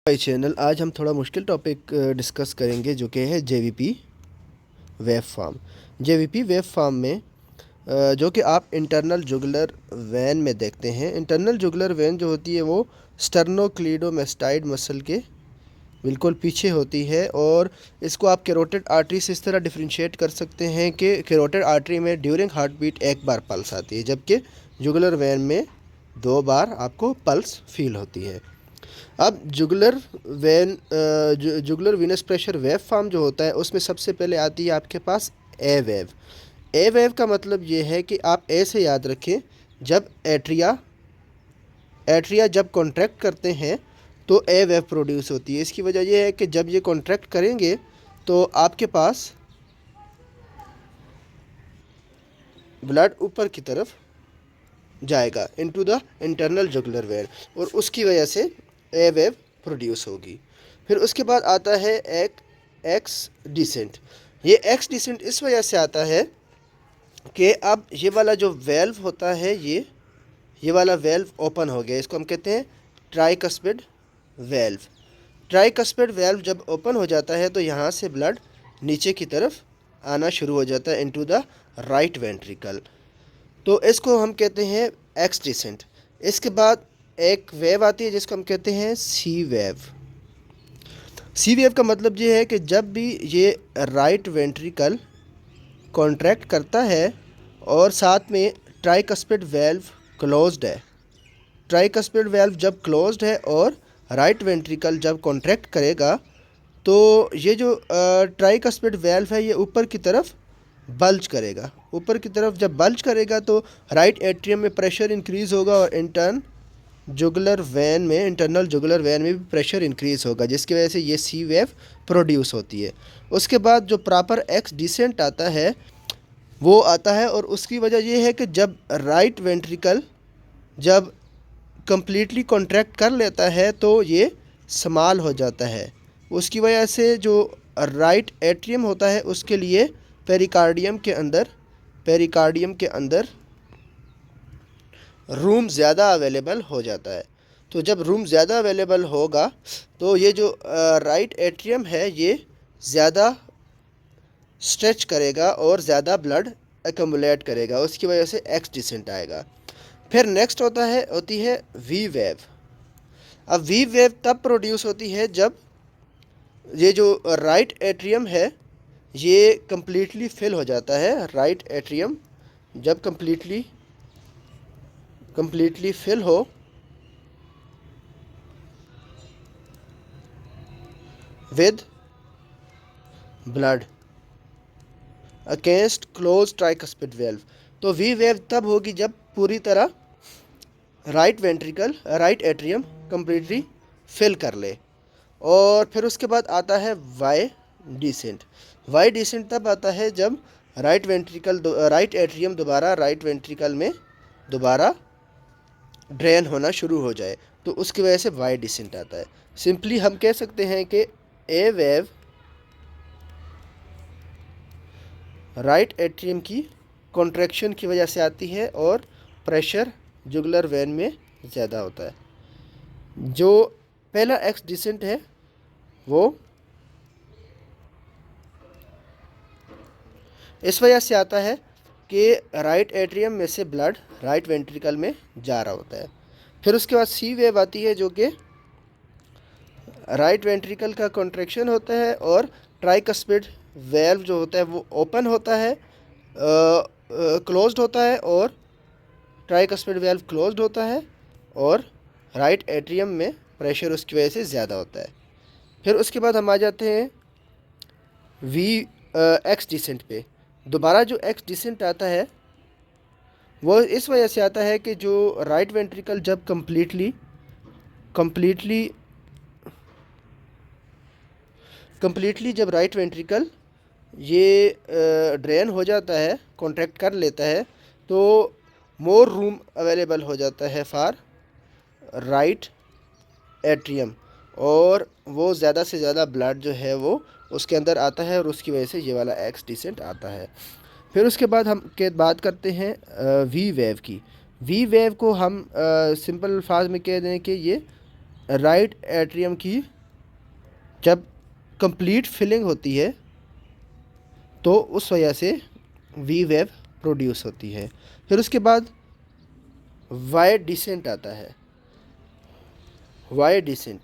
भाई चैनल आज हम थोड़ा मुश्किल टॉपिक डिस्कस करेंगे जो कि है JVP wave form. JVP wave form में जो कि आप इंटरनल जुगुलर वेन में देखते हैं। इंटरनल जुगुलर वेन जो होती है वो स्टर्नोक्लीडोमेस्टाइड मसल के बिल्कुल पीछे होती है और इसको आप कैरोटिड आर्टरी से इस तरह डिफरेंशिएट कर सकते हैं कि कैरोटिड आर्टरी में ड्यूरिंग हार्ट बीट एक बार पल्स आती है, जबकि जुगुलर वेन में 2 बार आपको पल्स फील होती है। अब jugular Venus pressure wave form जो होता है उसमें सबसे पहले आती है आपके पास ए वेव। ए वेव का मतलब ये है कि आप ए से याद रखें, जब एट्रिया जब कॉन्ट्रैक्ट करते हैं तो ए वेव प्रोड्यूस होती है। इसकी वजह यह है कि जब ये कॉन्ट्रैक्ट करेंगे तो आपके पास ब्लड ऊपर की तरफ जाएगा into the internal jugular vein और उसकी वजह से ए वेव प्रोड्यूस होगी। फिर उसके बाद आता है एक एक्स डिसेंट। ये एक्स डिसेंट इस वजह से आता है कि अब ये वाला जो वेल्व होता है ये वाला वेल्व ओपन हो गया। इसको हम कहते हैं ट्राइकस्पिड वेल्व। ट्राइकस्पिड वेल्व जब ओपन हो जाता है तो यहाँ से ब्लड नीचे की तरफ आना शुरू हो जाता है इनटू द राइट वेंट्रिकल, तो इसको हम कहते हैं एक्स डिसेंट। इसके बाद एक वेव आती है जिसको हम कहते हैं सी वेव। सी वेव का मतलब ये है कि जब भी ये राइट वेंट्रिकल कॉन्ट्रैक्ट करता है और साथ में ट्राइकस्पिड वेल्व क्लोज्ड है, ट्राइकस्पिड वेल्व जब क्लोज्ड है और राइट वेंट्रिकल जब कॉन्ट्रैक्ट करेगा तो ये जो ट्राइकस्पिड वेल्व है ये ऊपर की तरफ बल्ज करेगा। ऊपर की तरफ जब बल्ज करेगा तो राइट एट्रियम में प्रेशर इंक्रीज़ होगा और इंटरनल जुगुलर वेन में भी प्रेशर इंक्रीज़ होगा, जिसकी वजह से ये सी वेव प्रोड्यूस होती है। उसके बाद जो प्रॉपर एक्स डिसेंट आता है वो आता है और उसकी वजह ये है कि जब राइट वेंट्रिकल जब कम्प्लीटली कॉन्ट्रैक्ट कर लेता है तो ये स्मॉल हो जाता है। उसकी वजह से जो राइट एट्रियम होता है उसके लिए पेरिकार्डियम के अंदर रूम ज़्यादा अवेलेबल हो जाता है। तो जब रूम ज़्यादा अवेलेबल होगा तो ये जो राइट एट्रियम है ये ज़्यादा स्ट्रेच करेगा और ज़्यादा ब्लड एकमुलेट करेगा, उसकी वजह से एक्स डिसेंट आएगा। फिर नेक्स्ट होती है वी वेव। अब वी वेव तब प्रोड्यूस होती है जब ये जो राइट एट्रियम है ये कम्प्लीटली फिल हो जाता है। राइट एट्रियम जब कम्प्लीटली फिल हो with blood against close tricuspid valve, तो वी वेव तब होगी जब पूरी तरह राइट एट्रियम कम्प्लीटली फिल कर ले। और फिर उसके बाद आता है वाई डिसेंट। वाई डिसेंट तब आता है जब राइट एट्रियम दोबारा राइट वेंट्रिकल में दोबारा ड्रेन होना शुरू हो जाए, तो उसकी वजह से वाई डिसेंट आता है। सिंपली हम कह सकते हैं कि ए वेव राइट एट्रियम की कॉन्ट्रैक्शन की वजह से आती है और प्रेशर जुगुलर वेन में ज़्यादा होता है। जो पहला एक्स डिसेंट है वो इस वजह से आता है कि राइट एट्रियम में से ब्लड राइट वेंट्रिकल में जा रहा होता है। फिर उसके बाद सी वेव आती है जो कि राइट वेंट्रिकल का कॉन्ट्रैक्शन होता है और ट्राइकस्पिड वेल्व जो होता है वो ओपन होता है, क्लोज्ड होता है और ट्राइकस्पिड वेल्व क्लोज्ड होता है और राइट एट्रियम में प्रेशर उसकी वजह से ज़्यादा होता है। फिर उसके बाद हम आ जाते हैं वी एक्स डिसेंट पे। दोबारा जो एक्स डिसेंट आता है वो इस वजह से आता है कि जो राइट वेंट्रिकल जब कम्प्लीटली जब राइट वेंट्रिकल ये ड्रेन हो जाता है, कॉन्ट्रैक्ट कर लेता है, तो मोर रूम अवेलेबल हो जाता है फॉर राइट एट्रियम और वो ज़्यादा से ज़्यादा ब्लड जो है वो उसके अंदर आता है और उसकी वजह से ये वाला एक्स डिसेंट आता है। फिर उसके बाद हम बात करते हैं वी वेव की। वी वेव को हम सिंपल अल्फाज में कह दें कि ये राइट एट्रियम की जब कंप्लीट फिलिंग होती है तो उस वजह से वी वेव प्रोड्यूस होती है। फिर उसके बाद वाई डिसेंट आता है। वाई डिसेंट,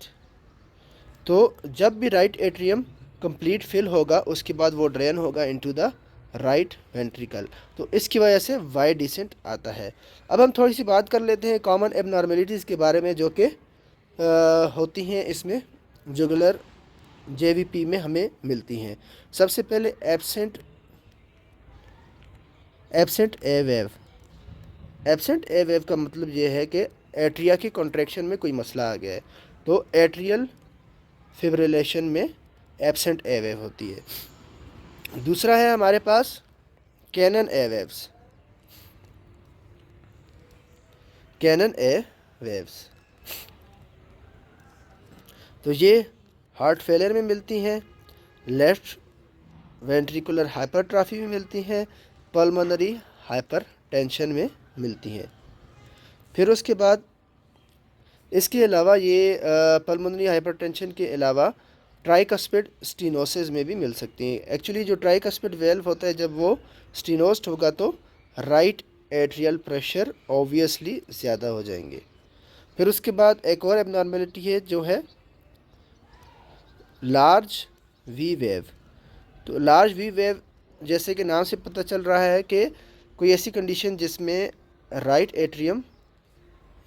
तो जब भी राइट एट्रियम कंप्लीट फिल होगा उसके बाद वो ड्रेन होगा इनटू द राइट वेंट्रिकल, तो इसकी वजह से वाई डिसेंट आता है। अब हम थोड़ी सी बात कर लेते हैं कॉमन एबनॉर्मेलिटीज़ के बारे में जो कि होती हैं इसमें जुगुलर जेवीपी में हमें मिलती हैं। सबसे पहले एब्सेंट ए वेव। एब्सेंट ए वेव का मतलब ये है कि एट्रिया की कॉन्ट्रैक्शन में कोई मसला आ गया है, तो एट्रियल फिब्रिलेशन में एब्सेंट ए वेव होती है। दूसरा है हमारे पास कैनन ए वेव्स। कैनन ए वेव्स, तो ये हार्ट फेलियर में मिलती हैं, लेफ्ट वेंट्रिकुलर हाइपरट्रॉफी में मिलती हैं, पल्मोनरी हाइपरटेंशन में मिलती हैं। फिर उसके बाद इसके अलावा ये पल्मोनरी हाइपरटेंशन के अलावा ट्राइकस्पिड स्टीनोसिस में भी मिल सकती हैं। एक्चुअली जो ट्राइकस्पिड वेल्व होता है जब वो स्टीनोस्ड होगा तो राइट एट्रियल प्रेशर ऑब्वियसली ज़्यादा हो जाएंगे। फिर उसके बाद एक और एबनॉर्मेलिटी है जो है लार्ज वी वेव। तो लार्ज वी वेव जैसे कि नाम से पता चल रहा है कि कोई ऐसी कंडीशन जिसमें राइट एट्रियम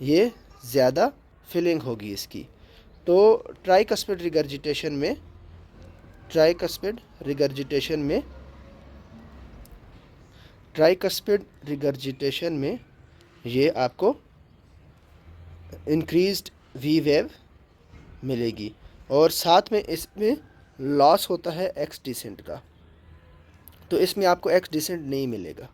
ये ज़्यादा फिलिंग होगी इसकी, तो ट्राइकस्पिड रिगर्जिटेशन में ये आपको इंक्रीज्ड वी वेव मिलेगी और साथ में इसमें लॉस होता है एक्स डिसेंट का, तो इसमें आपको एक्स डिसेंट नहीं मिलेगा।